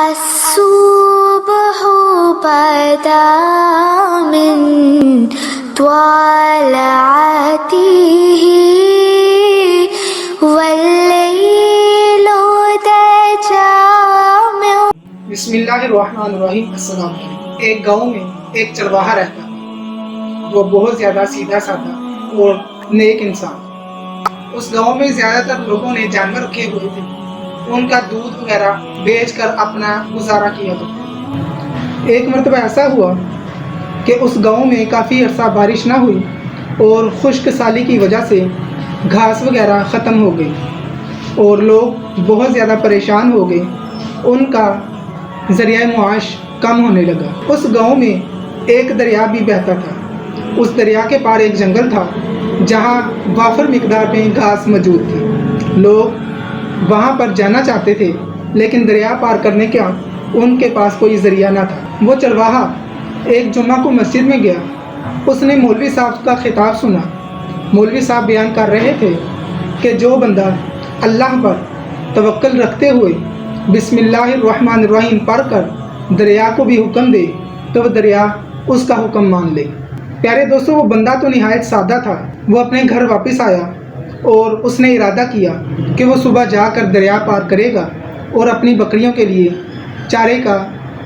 الصبح بدا من طلعته والليل دجى من بسم اللہ الرحمن الرحیم۔ السلام علیکم۔ ایک گاؤں میں ایک چرواہا رہتا وہ بہت زیادہ سیدھا سادہ اور نیک انسان۔ اس گاؤں میں زیادہ تر لوگوں نے جانور رکھے ہوئے تھے، ان کا دودھ وغیرہ بیچ کر اپنا گزارا کیا کرتے۔ ایک مرتبہ ایسا ہوا کہ اس گاؤں میں کافی عرصہ بارش نہ ہوئی اور خشک سالی کی وجہ سے گھاس وغیرہ ختم ہو گئی اور لوگ بہت زیادہ پریشان ہو گئے، ان کا ذریعہ معاش کم ہونے لگا۔ اس گاؤں میں ایک دریا بھی بہتا تھا۔ اس دریا کے پار ایک جنگل تھا جہاں وافر مقدار میں گھاس موجود تھی۔ لوگ وہاں پر جانا چاہتے تھے لیکن دریا پار کرنے کا ان کے پاس کوئی ذریعہ نہ تھا۔ وہ چرواہا ایک جمعہ کو مسجد میں گیا۔ اس نے مولوی صاحب کا خطاب سنا۔ مولوی صاحب بیان کر رہے تھے کہ جو بندہ اللہ پر توکل رکھتے ہوئے بسم اللہ الرحمن الرحیم پڑھ کر دریا کو بھی حکم دے تو وہ دریا اس کا حکم مان لے۔ پیارے دوستو، وہ بندہ تو نہایت سادہ تھا۔ وہ اپنے گھر واپس آیا اور اس نے ارادہ کیا کہ وہ صبح جا کر دریا پار کرے گا اور اپنی بکریوں کے لیے چارے کا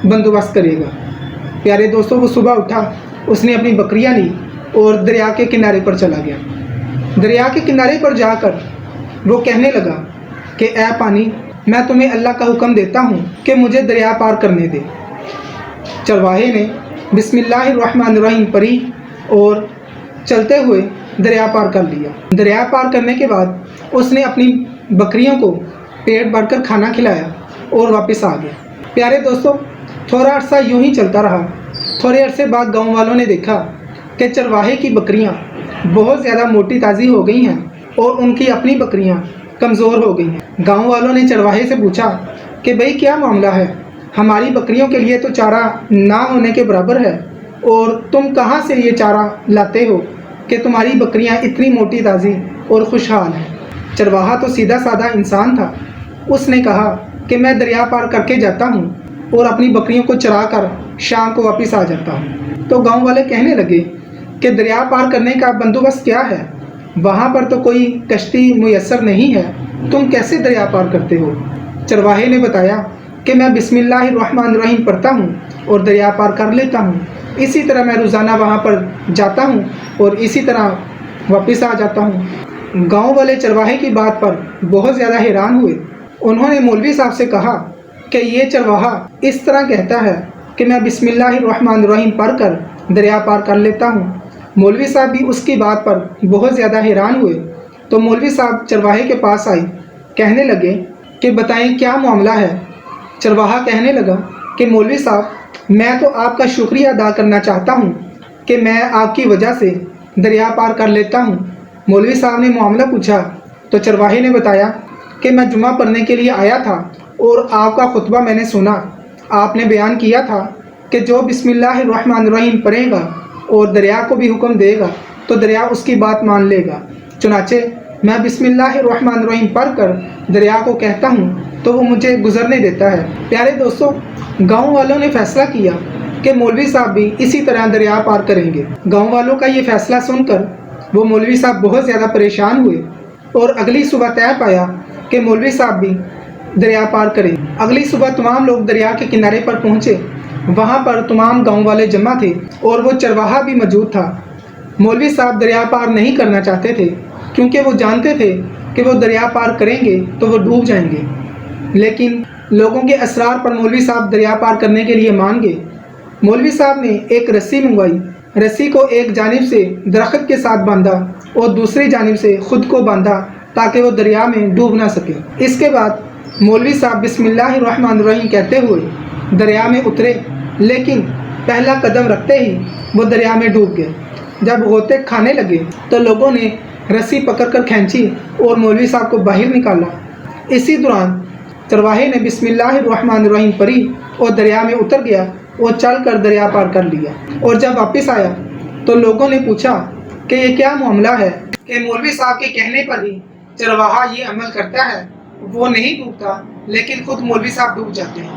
بندوبست کرے گا۔ پیارے دوستو، وہ صبح اٹھا، اس نے اپنی بکریاں لی اور دریا کے کنارے پر چلا گیا۔ دریا کے کنارے پر جا کر وہ کہنے لگا کہ اے پانی، میں تمہیں اللہ کا حکم دیتا ہوں کہ مجھے دریا پار کرنے دے۔ چرواہے نے بسم اللہ الرحمن الرحیم پڑھی اور چلتے ہوئے دریا پار کر لیا۔ دریا پار کرنے کے بعد اس نے اپنی بکریوں کو پیٹ بھر کر کھانا کھلایا اور واپس آ گیا۔ پیارے دوستو، تھوڑا عرصہ یوں ہی چلتا رہا۔ تھوڑے عرصے بعد گاؤں والوں نے دیکھا کہ چرواہے کی بکریاں بہت زیادہ موٹی تازی ہو گئی ہیں اور ان کی اپنی بکریاں کمزور ہو گئی ہیں۔ گاؤں والوں نے چرواہے سے پوچھا کہ بھئی کیا معاملہ ہے؟ ہماری بکریوں کے لیے تو چارہ نہ ہونے کے برابر ہے اور تم کہاں سے یہ چارہ لاتے ہو کہ تمہاری بکریاں اتنی موٹی تازی اور خوشحال ہیں؟ چرواہا تو سیدھا سادہ انسان تھا۔ اس نے کہا کہ میں دریا پار کر کے جاتا ہوں اور اپنی بکریوں کو چرا کر شام کو واپس آ جاتا ہوں۔ تو گاؤں والے کہنے لگے کہ دریا پار کرنے کا بندوبست کیا ہے؟ وہاں پر تو کوئی کشتی میسر نہیں ہے، تم کیسے دریا پار کرتے ہو؟ چرواہے نے بتایا کہ میں بسم اللہ الرحمن الرحیم پڑھتا ہوں اور دریا پار کر لیتا ہوں۔ اسی طرح میں روزانہ وہاں پر جاتا ہوں اور اسی طرح واپس آ جاتا ہوں۔ گاؤں والے چرواہے کی بات پر بہت زیادہ حیران ہوئے۔ انہوں نے مولوی صاحب سے کہا کہ یہ چرواہا اس طرح کہتا ہے کہ میں بسم اللہ الرحمن الرحیم پڑھ کر دریا پار کر لیتا ہوں۔ مولوی صاحب بھی اس کی بات پر بہت زیادہ حیران ہوئے۔ تو مولوی صاحب چرواہے کے پاس آئے، کہنے لگے کہ بتائیں کیا معاملہ ہے؟ چرواہا کہنے لگا کہ مولوی صاحب، میں تو آپ کا شکریہ ادا کرنا چاہتا ہوں کہ میں آپ کی وجہ سے دریا پار کر لیتا ہوں۔ مولوی صاحب نے معاملہ پوچھا تو چرواہے نے بتایا کہ میں جمعہ پڑھنے کے لیے آیا تھا اور آپ کا خطبہ میں نے سنا۔ آپ نے بیان کیا تھا کہ جو بسم اللہ الرحمن الرحیم پڑھے گا اور دریا کو بھی حکم دے گا تو دریا اس کی بات مان لے گا۔ چنانچہ میں بسم اللہ الرحمن الرحیم پڑھ کر دریا کو کہتا ہوں تو وہ مجھے گزرنے دیتا ہے۔ پیارے دوستو، گاؤں والوں نے فیصلہ کیا کہ مولوی صاحب بھی اسی طرح دریا پار کریں گے۔ گاؤں والوں کا یہ فیصلہ سن کر وہ مولوی صاحب بہت زیادہ پریشان ہوئے اور اگلی صبح طے پایا کہ مولوی صاحب بھی دریا پار کریں۔ اگلی صبح تمام لوگ دریا کے کنارے پر پہنچے۔ وہاں پر تمام گاؤں والے جمع تھے اور وہ چرواہا بھی موجود تھا۔ مولوی صاحب دریا پار نہیں کرنا چاہتے تھے کیونکہ وہ جانتے تھے کہ وہ دریا پار کریں گے تو وہ ڈوب جائیں گے، لیکن لوگوں کے اصرار پر مولوی صاحب دریا پار کرنے کے لیے مان گئے۔ مولوی صاحب نے ایک رسی منگوائی۔ رسی کو ایک جانب سے درخت کے ساتھ باندھا اور دوسری جانب سے خود کو باندھا تاکہ وہ دریا میں ڈوب نہ سکے۔ اس کے بعد مولوی صاحب بسم اللہ الرحمن الرحیم کہتے ہوئے دریا میں اترے، لیکن پہلا قدم رکھتے ہی وہ دریا میں ڈوب گئے۔ جب غوطے کھانے لگے تو لوگوں نے رسی پکڑ کر کھینچی اور مولوی صاحب کو باہر نکالا۔ اسی دوران چرواہے نے بسم اللہ الرحمن الرحیم پڑھی اور دریا میں اتر گیا اور چل کر دریا پار کر لیا۔ اور جب واپس آیا تو لوگوں نے پوچھا کہ یہ کیا معاملہ ہے کہ مولوی صاحب کے کہنے پر ہی چرواہا یہ عمل کرتا ہے، وہ نہیں ڈوبتا لیکن خود مولوی صاحب ڈوب جاتے ہیں۔